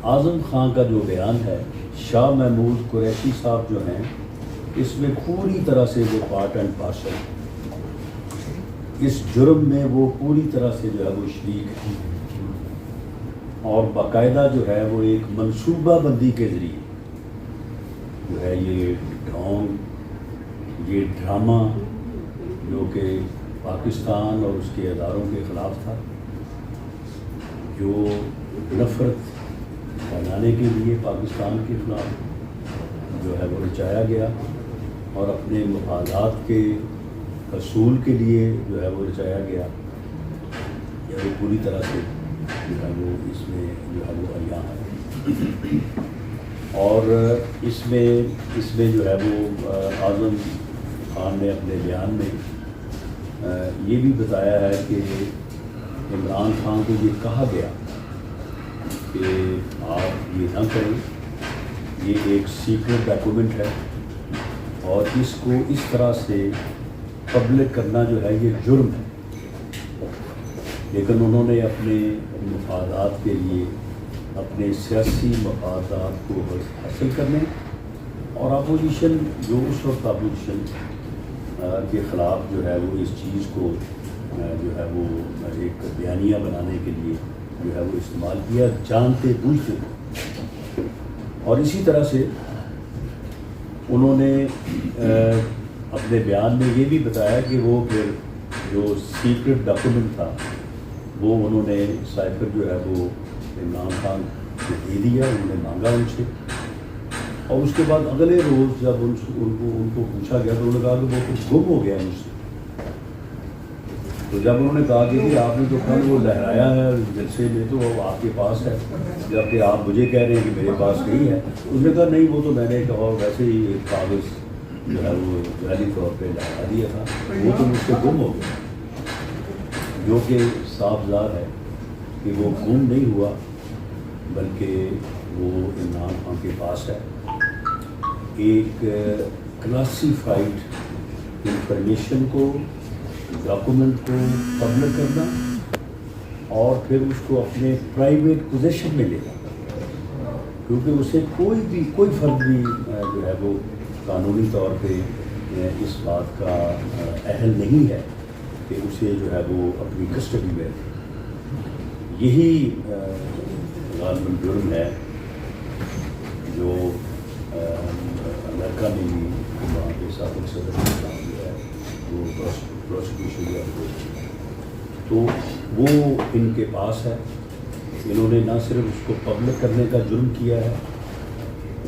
اعظم خان کا جو بیان ہے، شاہ محمود قریشی صاحب جو ہیں، اس میں پوری طرح سے وہ پارٹ اینڈ پارسل، اس جرم میں وہ پوری طرح سے جو ہے وہ شریک ہیں، اور باقاعدہ جو ہے وہ ایک منصوبہ بندی کے ذریعے جو ہے یہ ڈھونگ، یہ ڈرامہ جو کہ پاکستان اور اس کے اداروں کے خلاف تھا، جو نفرت پھیلانے کے لیے پاکستان کے خلاف جو ہے وہ رچایا گیا، اور اپنے مفادات کے حصول کے لیے جو ہے وہ رچایا گیا، یہ پوری طرح سے جو ہے وہ اس میں جو ہے وہ عیاں ہے۔ اور اس میں جو ہے وہ اعظم خان نے اپنے بیان میں یہ بھی بتایا ہے کہ عمران خان کو یہ کہا گیا کہ آپ یہ نہ کریں، یہ ایک سیکرٹ ڈاکومنٹ ہے اور اس کو اس طرح سے پبلک کرنا جو ہے یہ جرم ہے، لیکن انہوں نے اپنے مفادات کے لیے، اپنے سیاسی مفادات کو حاصل کرنے اور اپوزیشن جو اس وقت اپوزیشن کے خلاف جو ہے وہ اس چیز کو جو ہے وہ ایک بیانیہ بنانے کے لیے جو ہے وہ استعمال کیا، جانتے بوجھتے ہوئے۔ اور اسی طرح سے انہوں نے اپنے بیان میں یہ بھی بتایا کہ وہ پھر جو سیکرٹ ڈاکومنٹ تھا وہ انہوں نے سائفر جو ہے وہ عمران خان کو دے دیا، انہوں نے مانگا ان سے، اور اس کے بعد اگلے روز جب ان کو پوچھا گیا تو انہوں نے کہا کہ وہ کچھ گم ہو گیا مجھ سے۔ تو جب انہوں نے کہا کہ آپ نے تو کل وہ لہرایا ہے جلسے میں تو وہ آپ کے پاس ہے، جبکہ آپ مجھے کہہ رہے ہیں کہ میرے پاس نہیں ہے، اس نے کہا نہیں وہ تو میں نے کہا ویسے ہی ایک کاغذ جو ہے وہ ذہنی طور پہ لہرا دیا تھا، وہ تو مجھ سے گم ہو گیا، جو کہ صاف ظاہر ہے کہ وہ گم نہیں ہوا بلکہ وہ عمران خان کے پاس ہے۔ ایک کلاسیفائڈ انفارمیشن کو، ڈاکومنٹ کو پبلک کرنا اور پھر اس کو اپنے پرائیویٹ پوزیشن میں لینا، کیونکہ اسے کوئی فرد بھی جو ہے وہ قانونی طور پہ اس بات کا اہل نہیں ہے کہ اسے جو ہے وہ اپنی کسٹڈی میں رکھے۔ یہی غالباً جرم ہے جو امریکہ میں بھی وہاں کے سابق صدر کے خلاف جو ہے وہ پروسیکیوشن ہوئی، تو وہ ان کے پاس ہے۔ انہوں نے نہ صرف اس کو پبلک کرنے کا جرم کیا ہے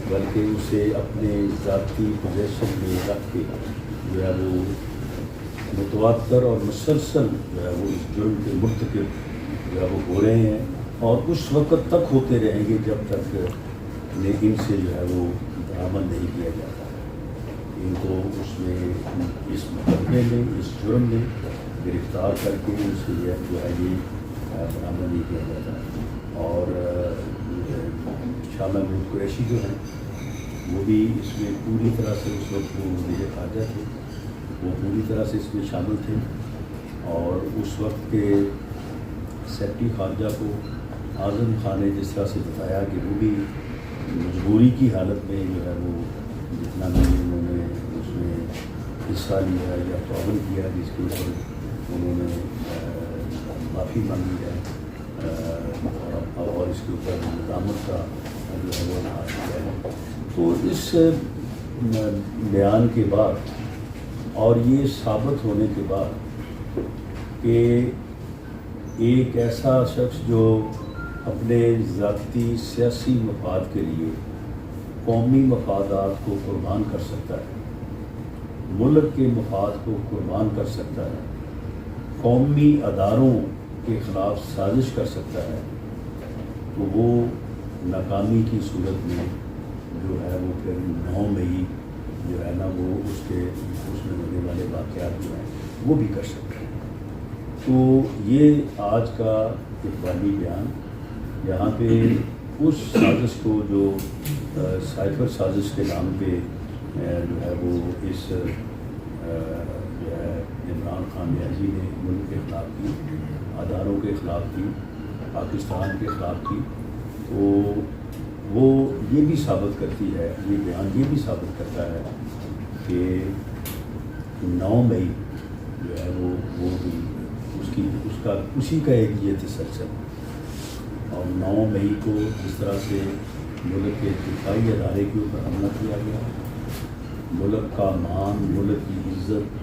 بلکہ اسے اپنے ذاتی پوزیشن میں رکھ کے جو ہے وہ متواتر اور مسلسل جو ہے وہ اس جرم کے مرتکب جو ہے وہ ہو رہے ہیں، اور اس وقت تک ہوتے رہیں گے جب تک ان سے جو ہے وہ برآمد نہیں کیا جاتا۔ ان کو اس میں اس مقدمے میں، اس جرم میں گرفتار کر کے ان سے جو ہے یہ برآمد نہیں کیا جاتا۔ اور شاہ محمود قریشی جو ہیں وہ بھی اس میں پوری طرح سے، اس وقت وہ وزیر خارجہ تھے، وہ پوری طرح سے اس میں شامل تھے، اور اس وقت کے سیکرٹری خارجہ کو اعظم خان نے جس طرح سے بتایا کہ وہ بھی مجبوری کی حالت میں جو ہے وہ جتنا بھی انہوں نے اس میں حصہ لیا یا تعاون کیا، جس کے اوپر انہوں نے معافی مانگی ہے اور اس کے اوپر ندامت کا جو ہے وہ اظہار کیا ہے۔ تو اس بیان کے بعد اور یہ ثابت ہونے کے بعد کہ ایک ایسا شخص جو اپنے ذاتی سیاسی مفاد کے لیے قومی مفادات کو قربان کر سکتا ہے، ملک کے مفاد کو قربان کر سکتا ہے، قومی اداروں کے خلاف سازش کر سکتا ہے، تو وہ ناکامی کی صورت میں جو ہے وہ پھر 9 مئی جو ہے نا وہ اس میں ہونے والے واقعات جو ہیں وہ بھی کر سکتا ہے۔ تو یہ آج کا اقبالی بیان یہاں پہ اس سازش کو جو سائفر سازش کے نام پہ جو ہے وہ اس جو ہے عمران خان نیازی نے ملک کے خلاف کی، اداروں کے خلاف کی، پاکستان کے خلاف کی، تو وہ یہ بھی ثابت کرتی ہے، یہ بیان یہ بھی ثابت کرتا ہے کہ 9 مئی جو ہے وہ بھی اسی کا ایک یہ تسلسل، اور 9 مئی کو جس طرح سے ملک کے دفاعی ادارے کے اوپر حملہ کیا گیا، ملک کا مان، ملک کی عزت،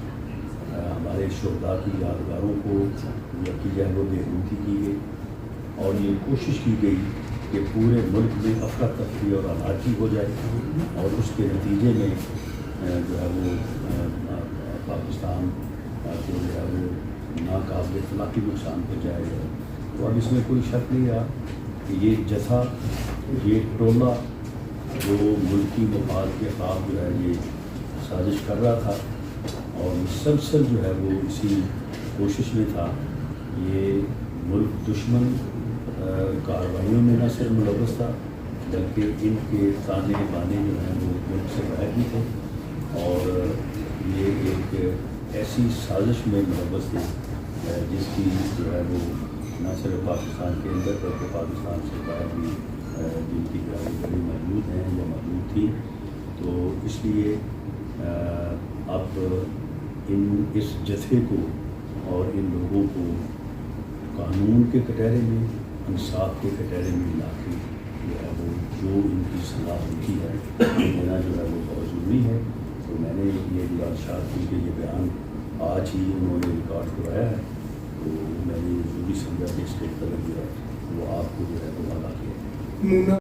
ہمارے شہداء کی یادگاروں کو یقیناً وہ بےعزتی کی گئی، اور یہ کوشش کی گئی کہ پورے ملک میں افراتفری اور انارکی ہو جائے، اور اس کے نتیجے میں جو ہے وہ پاکستان کو جو ہے وہ ناقابل اطلاقی نقصان پہنچایا جائے۔ تو اب اس میں کوئی شک نہیں رہا کہ یہ جتھا، یہ ٹولہ جو ملکی مفاد کے خلاف جو ہے یہ سازش کر رہا تھا، اور مسلسل جو ہے وہ اسی کوشش میں تھا، یہ ملک دشمن کارروائیوں میں نہ صرف ملوث تھا بلکہ ان کے تانے بانے جو ہیں وہ ملک سے باہر بھی تھے، اور یہ ایک ایسی سازش میں ملوث تھے جس کی جو ہے وہ نہ صرف پاکستان کے اندر بلکہ پاکستان سے باہر بھی جن کی گاڑی موجود ہیں یا موجود تھی۔ تو اس لیے اب اس جتھے کو اور ان لوگوں کو قانون کے کٹہرے میں، انصاف کے کٹہرے میں لا کے جو ہے وہ جو ان کی صلاح ہوتی ہے دینا جو ہے وہ بہت ضروری ہے۔ تو میں نے یہ گزارشات کی کہ یہ بیان آج ہی انہوں نے ریکارڈ کرایا ہے، تو میں نے ضروری سمجھا کہ اسٹیٹ پر جو ہے وہ آپ کو جو ہے وہ آگاہ کیا۔